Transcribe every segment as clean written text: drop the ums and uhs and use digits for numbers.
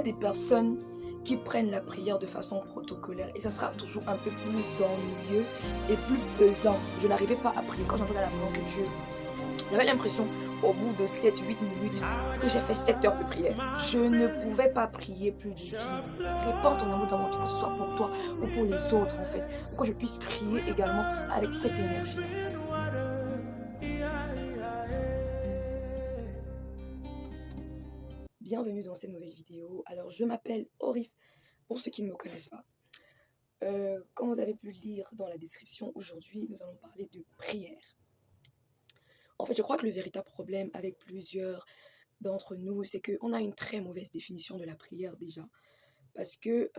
des personnes qui prennent la prière de façon protocolaire et ça sera toujours un peu plus ennuyeux et plus pesant. Je n'arrivais pas à prier quand j'entrais dans la présence de Dieu. J'avais l'impression, au bout de 7, 8 minutes, que j'ai fait 7 heures de prière. Je ne pouvais pas prier plus de 10 minutes. Répands ton amour dans mon cœur, que ce soit pour toi ou pour les autres, en fait. Pour que je puisse prier également avec cette énergie. Bienvenue dans cette nouvelle vidéo. Alors, je m'appelle Orif, pour ceux qui ne me connaissent pas. Comme vous avez pu lire dans la description, aujourd'hui, nous allons parler de prière. En fait, je crois que le véritable problème avec plusieurs d'entre nous, c'est qu'on a une très mauvaise définition de la prière déjà. Parce que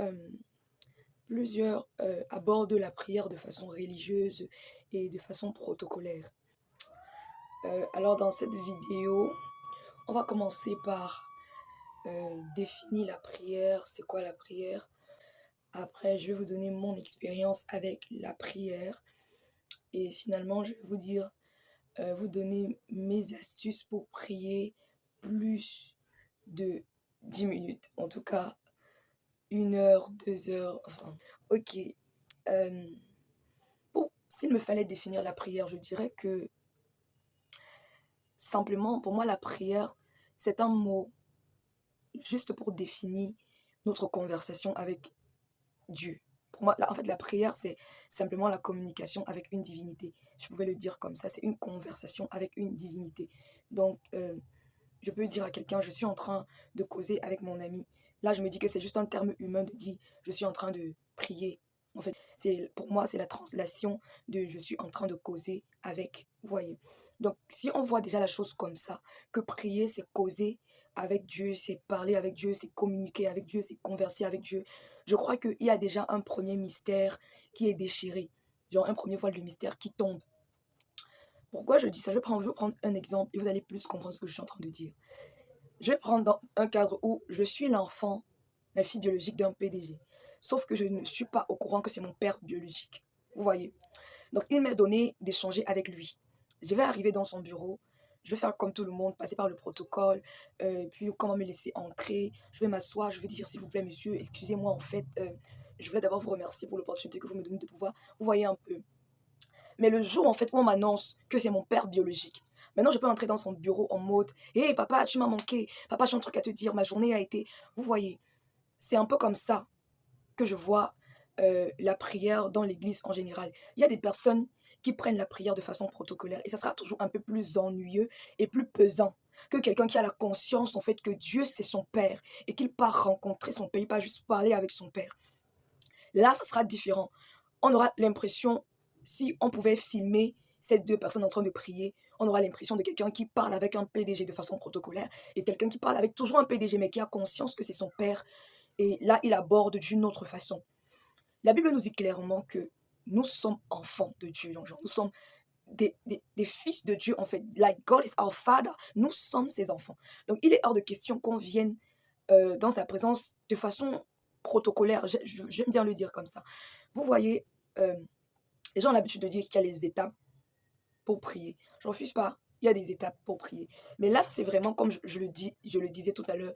plusieurs abordent la prière de façon religieuse et de façon protocolaire. Alors dans cette vidéo, on va commencer par définir la prière, c'est quoi la prière. Après, je vais vous donner mon expérience avec la prière. Et finalement, je vais vous dire, vous donner mes astuces pour prier plus de 10 minutes. En tout cas, 1 heure, 2 heures, enfin. Ok. S'il me fallait définir la prière, je dirais que simplement, pour moi, la prière, c'est un mot juste pour définir notre conversation avec Dieu. Pour moi, en fait, la prière, c'est simplement la communication avec une divinité. Je pouvais le dire comme ça, c'est une conversation avec une divinité. Donc, je peux dire à quelqu'un, je suis en train de causer avec mon ami. Là, je me dis que c'est juste un terme humain de dire, je suis en train de prier. En fait, pour moi, c'est la translation de je suis en train de causer avec. Vous voyez. Donc, si on voit déjà la chose comme ça, que prier, c'est causer avec Dieu, c'est parler avec Dieu, c'est communiquer avec Dieu, c'est converser avec Dieu, je crois qu'il y a déjà un premier mystère qui est déchiré. Genre un premier voile de mystère qui tombe. Pourquoi je dis ça? Je vais prendre un exemple et vous allez plus comprendre ce que je suis en train de dire. Je vais prendre dans un cadre où je suis l'enfant, la fille biologique d'un PDG. Sauf que je ne suis pas au courant que c'est mon père biologique. Vous voyez? Donc il m'a donné d'échanger avec lui. Je vais arriver dans son bureau. Je vais faire comme tout le monde, passer par le protocole, puis comment me laisser entrer. Je vais m'asseoir, je vais dire s'il vous plaît monsieur, excusez-moi en fait, je voulais d'abord vous remercier pour l'opportunité que vous me donnez de pouvoir. Vous voyez un peu. Mais le jour en fait où on m'annonce que c'est mon père biologique, maintenant je peux entrer dans son bureau en mode «Hey papa, tu m'as manqué, papa j'ai un truc à te dire, ma journée a été...» Vous voyez, c'est un peu comme ça que je vois la prière dans l'église en général. Il y a des personnes qui prennent la prière de façon protocolaire et ça sera toujours un peu plus ennuyeux et plus pesant que quelqu'un qui a la conscience en fait que Dieu c'est son père et qu'il part rencontrer son père, pas juste parler avec son père. Là, ça sera différent. On aura l'impression, si on pouvait filmer ces deux personnes en train de prier, on aura l'impression de quelqu'un qui parle avec un PDG de façon protocolaire et quelqu'un qui parle avec toujours un PDG mais qui a conscience que c'est son père. Et là, il aborde d'une autre façon. La Bible nous dit clairement que nous sommes enfants de Dieu. Donc, genre, nous sommes des fils de Dieu, en fait. Like God is our Father. Nous sommes ses enfants. Donc, il est hors de question qu'on vienne dans sa présence de façon protocolaire. J'aime bien le dire comme ça. Vous voyez, les gens ont l'habitude de dire qu'il y a les étapes pour prier. Je ne refuse pas. Il y a des étapes pour prier. Mais là, c'est vraiment comme je le disais tout à l'heure,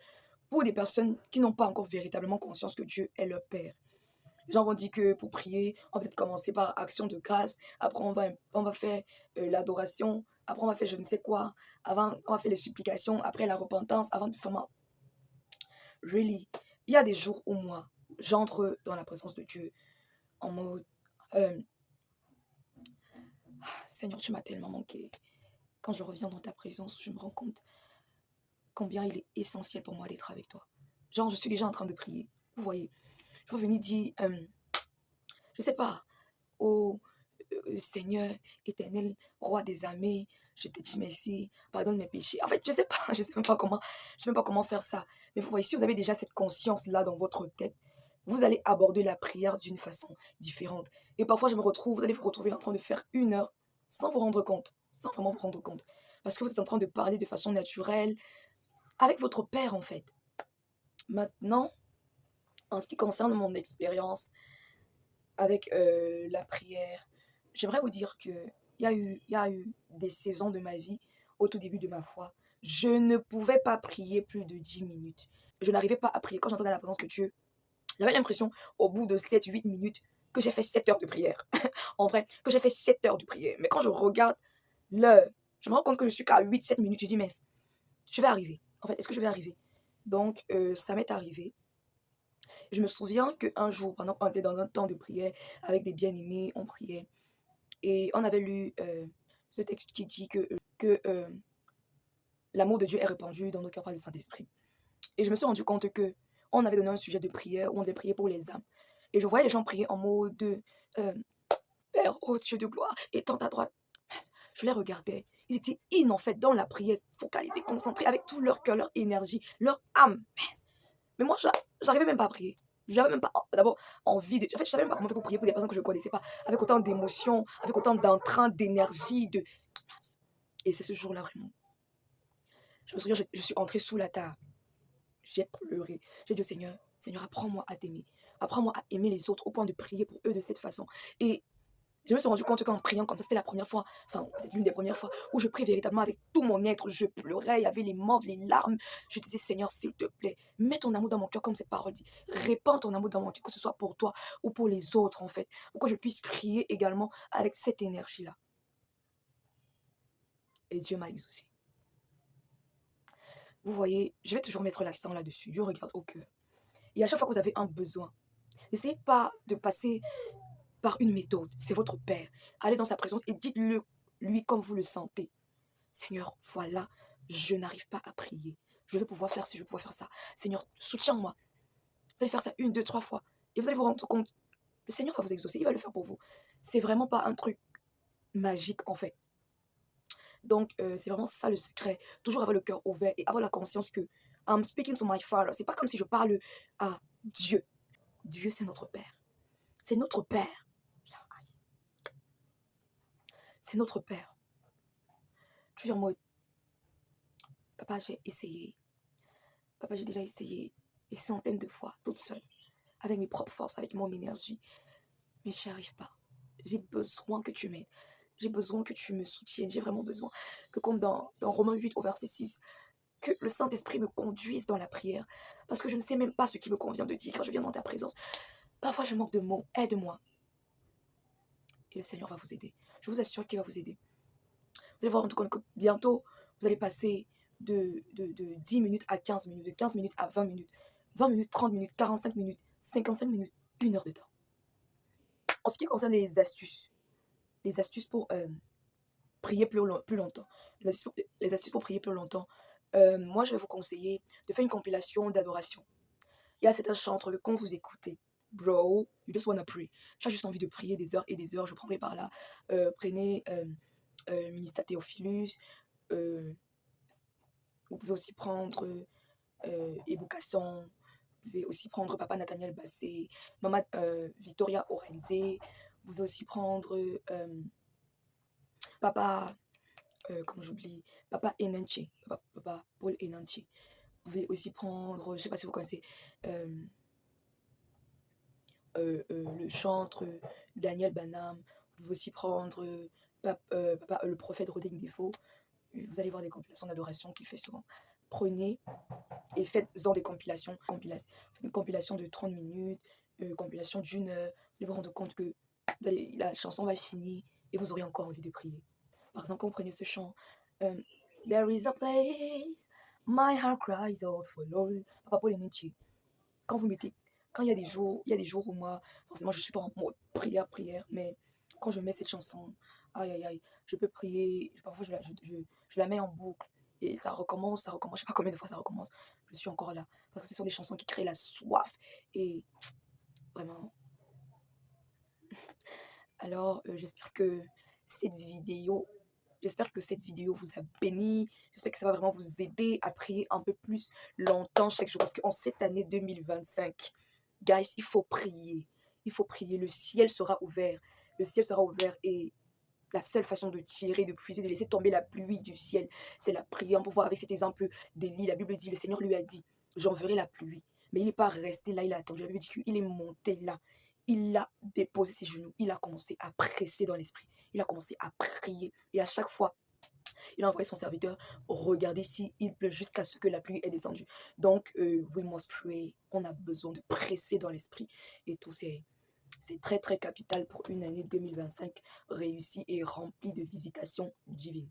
pour des personnes qui n'ont pas encore véritablement conscience que Dieu est leur Père. Les gens vont dire que pour prier, on va peut-être commencer par action de grâce, après on va faire l'adoration, après on va faire je ne sais quoi, avant on va faire les supplications, après la repentance, avant de faire... Really, il y a des jours où moi, j'entre dans la présence de Dieu en mode Seigneur, tu m'as tellement manqué. Quand je reviens dans ta présence, je me rends compte combien il est essentiel pour moi d'être avec toi. Genre, je suis déjà en train de prier. Vous voyez, je vais venir dire, je sais pas, au Seigneur, éternel, roi des armées, je te dis merci, pardonne mes péchés. En fait, je sais pas, je sais même pas comment faire ça. Mais vous voyez, si vous avez déjà cette conscience-là dans votre tête, vous allez aborder la prière d'une façon différente. Et parfois, vous allez vous retrouver en train de faire 1 heure sans vous rendre compte, sans vraiment vous rendre compte. Parce que vous êtes en train de parler de façon naturelle avec votre Père, en fait. Maintenant, en ce qui concerne mon expérience avec la prière, j'aimerais vous dire qu'il y a eu des saisons de ma vie, au tout début de ma foi, je ne pouvais pas prier plus de 10 minutes. je n'arrivais pas à prier. Quand j'entrais dans la présence de Dieu, j'avais l'impression, au bout de 7, 8 minutes, que j'ai fait 7 heures de prière. En vrai, que j'ai fait 7 heures de prière. Mais quand je regarde l'heure, je me rends compte que je suis qu'à 8, 7 minutes. Je dis, mais je vais arriver. En fait, est-ce que je vais arriver? Donc, ça m'est arrivé. Je me souviens qu'un jour, pendant qu'on était dans un temps de prière avec des bien-aimés, on priait. Et on avait lu ce texte qui dit que l'amour de Dieu est répandu dans nos cœurs par le Saint-Esprit. Et je me suis rendu compte que on avait donné un sujet de prière où on devait prier pour les âmes. Et je voyais les gens prier en mode euh, Père, oh Dieu de gloire, étends ta droite. Je les regardais. Ils étaient en fait dans la prière, focalisés, concentrés avec tout leur cœur, leur énergie, leur âme. Mais moi, j'arrivais même pas à prier. J'avais même pas d'abord envie de. En fait, je savais même pas comment faire pour prier pour des personnes que je ne connaissais pas, avec autant d'émotions, avec autant d'entrain, d'énergie, de. Et c'est ce jour-là vraiment. Je me souviens, je suis entrée sous la table. J'ai pleuré. J'ai dit au Seigneur, Seigneur, apprends-moi à t'aimer. Apprends-moi à aimer les autres au point de prier pour eux de cette façon. Et je me suis rendu compte qu'en priant comme ça, c'était la première fois, enfin, peut-être l'une des premières fois où je prie véritablement avec tout mon être. Je pleurais, il y avait les morts, les larmes. Je disais, Seigneur, s'il te plaît, mets ton amour dans mon cœur comme cette parole dit. Répands ton amour dans mon cœur, que ce soit pour toi ou pour les autres, en fait. Pour que je puisse prier également avec cette énergie-là. Et Dieu m'a exaucé. Vous voyez, je vais toujours mettre l'accent là-dessus. Dieu regarde au cœur. Et à chaque fois que vous avez un besoin, n'essayez pas de passer par une méthode. C'est votre Père. Allez dans sa présence et dites-le lui comme vous le sentez. Seigneur, voilà, je n'arrive pas à prier. Je vais pouvoir faire ci, je vais pouvoir faire ça. Seigneur, soutiens-moi. Vous allez faire ça 1, 2, 3 fois. Et vous allez vous rendre compte, le Seigneur va vous exaucer, il va le faire pour vous. C'est vraiment pas un truc magique en fait. Donc, c'est vraiment ça le secret. Toujours avoir le cœur ouvert et avoir la conscience que I'm speaking to my Father. C'est pas comme si je parle à Dieu. Dieu, c'est notre Père. C'est notre Père. C'est notre Père. Tu es en mode, papa, j'ai essayé. Papa, j'ai déjà essayé des centaines de fois, toute seule, avec mes propres forces, avec mon énergie. Mais j'y arrive pas. J'ai besoin que tu m'aides. J'ai besoin que tu me soutiennes. J'ai vraiment besoin que, comme dans Romains 8 au verset 6, que le Saint-Esprit me conduise dans la prière. Parce que je ne sais même pas ce qui me convient de dire quand je viens dans ta présence. Parfois, je manque de mots. Aide-moi. Et le Seigneur va vous aider. Je vous assure qu'il va vous aider. Vous allez voir en tout cas que bientôt, vous allez passer de 10 minutes à 15 minutes, de 15 minutes à 20 minutes, 20 minutes, 30 minutes, 45 minutes, 55 minutes, 1 heure de temps. En ce qui concerne les astuces pour prier plus longtemps, les astuces pour prier plus longtemps, moi je vais vous conseiller de faire une compilation d'adoration. Il y a certains chantres, quand vous écoutez, bro, you just wanna pray. Tu as juste envie de prier des heures et des heures. Je prendrai par là. Prenez Ministère Théophilus. Vous pouvez aussi prendre Ebou Kasson. Vous pouvez aussi prendre Papa Nathaniel Bassé, Maman Victoria Orenze. Vous pouvez aussi prendre Papa, comment j'oublie, Papa Enanche, Papa Paul Enanche. Vous pouvez aussi prendre, je ne sais pas si vous connaissez, le chantre Daniel Banham. Vous pouvez aussi prendre Papa, le prophète Rodrigue Defo. Vous allez voir des compilations d'adoration qu'il fait souvent. Prenez et faites-en des compilations. Une compilation de 30 minutes, compilation d'1 heure. Vous allez vous rendre compte que la chanson va finir et vous aurez encore envie de prier. Par exemple, quand vous prenez ce chant, There is a place, my heart cries out for Lord. Papa Paul Enanche. Quand vous mettez, quand il y a des jours où moi, forcément, je suis pas en mode prière, mais quand je mets cette chanson, aïe aïe aïe, je peux prier. Parfois, je la mets en boucle et ça recommence. Je sais pas combien de fois ça recommence. Je suis encore là parce que ce sont des chansons qui créent la soif et vraiment. Alors, j'espère que cette vidéo vous a béni. J'espère que ça va vraiment vous aider à prier un peu plus longtemps chaque jour. Parce qu'en cette année 2025, guys, il faut prier. Il faut prier. Le ciel sera ouvert. Le ciel sera ouvert et la seule façon de tirer, de puiser, de laisser tomber la pluie du ciel, c'est la prière. On peut voir avec cet exemple d'Élie. La Bible dit, le Seigneur lui a dit, j'enverrai la pluie. Mais il n'est pas resté là, il a attendu. La Bible dit qu'il est monté là. Il a déposé ses genoux. Il a commencé à presser dans l'esprit. Il a commencé à prier. Et à chaque fois Il a envoyé son serviteur regarder s'il pleut jusqu'à ce que la pluie est descendue. Donc, we must pray. On a besoin de presser dans l'esprit et tout. C'est très, très capital pour une année 2025 réussie et remplie de visitations divines.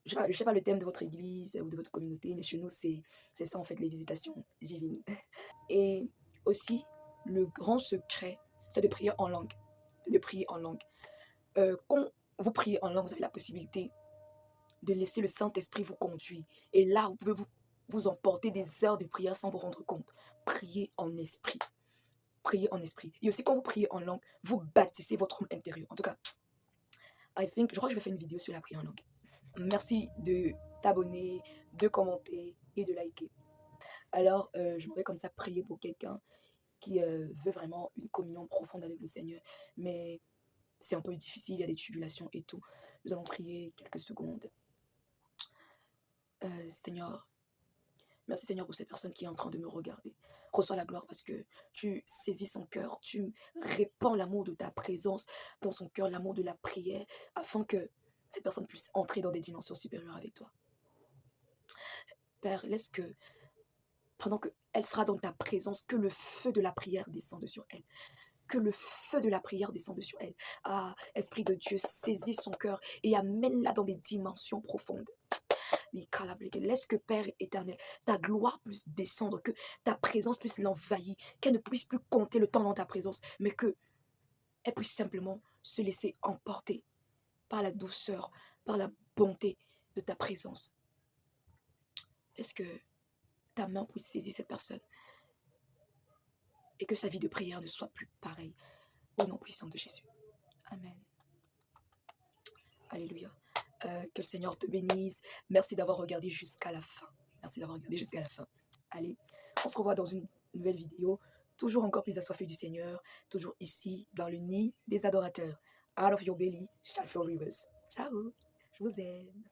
Je ne sais pas le thème de votre église ou de votre communauté, mais chez nous, c'est ça en fait, les visitations divines. Et aussi, le grand secret, c'est de prier en langue. De prier en langue. Quand vous priez en langue, vous avez la possibilité de laisser le Saint-Esprit vous conduire. Et là, vous pouvez vous emporter des heures de prière sans vous rendre compte. Priez en esprit. Priez en esprit. Et aussi, quand vous priez en langue, vous bâtissez votre homme intérieur. En tout cas, je crois que je vais faire une vidéo sur la prière en langue. Merci de t'abonner, de commenter et de liker. Alors, je m'en vais comme ça prier pour quelqu'un qui veut vraiment une communion profonde avec le Seigneur. Mais c'est un peu difficile, il y a des tribulations et tout. Nous allons prier quelques secondes. Seigneur, merci Seigneur pour cette personne qui est en train de me regarder. Reçois la gloire parce que tu saisis son cœur, tu répands l'amour de ta présence dans son cœur, l'amour de la prière, afin que cette personne puisse entrer dans des dimensions supérieures avec toi. Père, laisse que, pendant qu'elle sera dans ta présence, que le feu de la prière descende sur elle. Que le feu de la prière descende sur elle. Ah, Esprit de Dieu, saisis son cœur et amène-la dans des dimensions profondes. Laisse que Père éternel, ta gloire puisse descendre, que ta présence puisse l'envahir, qu'elle ne puisse plus compter le temps dans ta présence, mais qu'elle puisse simplement se laisser emporter par la douceur, par la bonté de ta présence. Laisse que ta main puisse saisir cette personne et que sa vie de prière ne soit plus pareille. Au nom puissant de Jésus. Amen. Alléluia. Que le Seigneur te bénisse. Merci d'avoir regardé jusqu'à la fin. Merci d'avoir regardé jusqu'à la fin. Allez, on se revoit dans une nouvelle vidéo. Toujours encore plus assoiffé du Seigneur. Toujours ici, dans le nid des adorateurs. Out of your belly shall flow rivers. Ciao. Je vous aime.